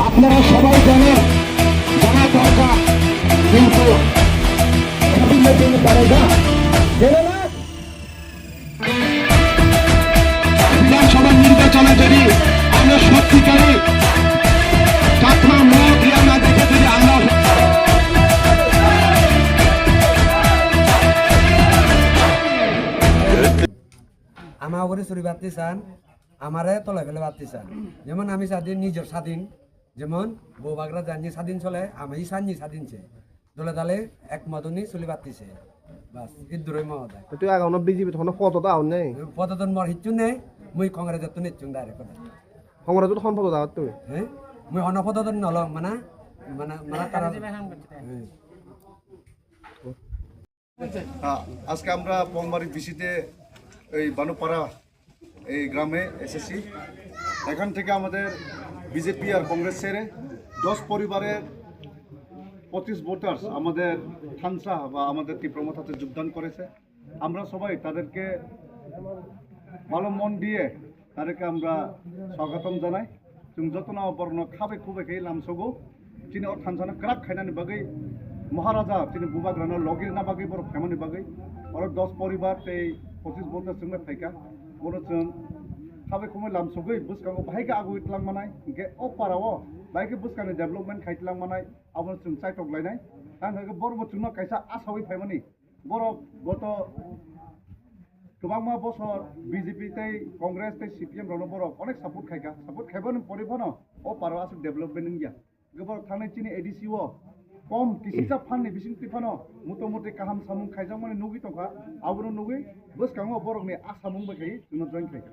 আপনারা সবাই জানেন জানা দরকার, কিন্তু বিধানসভা নির্বাচনে যদি আমরা সত্যিকারে কাঠমা মোড় দিয়া না দেখে যদি আমরা আমার করে চুরি বাড়তে চান, আমারে তলে ফেলে বাড়তে চান। যেমন আমি স্বাধীন, নিজের স্বাধীন, যেমন বউ বাগরা জানি স্বাধীন চলে, আমি সানি স্বাধীনছে দলে দলে এক মদনই চুলি বাড়তিছে। বাস ইদুরই মহোদয় তুই আগানো বিজেপি তখন পদটা আউন নেই পদতন মর হিচ্ছু নেই, মুই কংগ্রেসের তো নিচ্ছুং ডাইরেক্ট কথা। কংগ্রেস তখন পদটা আওয়াত তুই হ্যাঁ, মুই অনপদতন নলং মানে মানে মানে তারা আজকে আমরা পংবাড়ি বিসিতে এই বানুপাড়া এই গ্রামে এসেছি। এখান থেকে আমাদের বিজেপি আর কংগ্রেস ছেড়ে 10 পরিবারের 25 ভোটার্স আমাদের থানসা বা আমাদের তীব্রমথাতে যোগদান করেছে। আমরা সবাই তাদেরকে ভালো মন দিয়ে তাদেরকে আমরা স্বাগতম জানাই। जों जतना बरनो खाबे खुबे के लामसगो तिनी और थानसाना क्राक खाइनानि बागै महाराजा तिनी बुबाग्रानो लगिरना बागै बर फेमानि बागै और 10 परिवार ते 25 बोलता जोंनो फाइका बरो जों खाबे खुबे लामसगै बुसकांगो बाहायगा आगु इतलां मानाय के ओ पाराव बायके बुसकांनि डेभलपमेन्ट खाइतलां मानाय आबो जों साइटकलायनाय आं बर बचुनो कायसा आसावै फाइमानि बर गत गोबां बছর বিজেপি তাই কংগ্রেস তাই সিপিএম রনো বড় অনেক সাপোর্ট খাইবানো পরিবনো ও পারো আসুক ডেভেলপমেন্ট গিয়া গোবর থানায় চিনি এডিসি ও কম কিসিসা ফাননি বিসিং টিফানো মোটামুটি কাহাম সামুং খাইজাं মানে নুগি তকা আবনো নুগি বসকাङो बरकनि आसामुं बायखायो जोंनो जइन खाइखा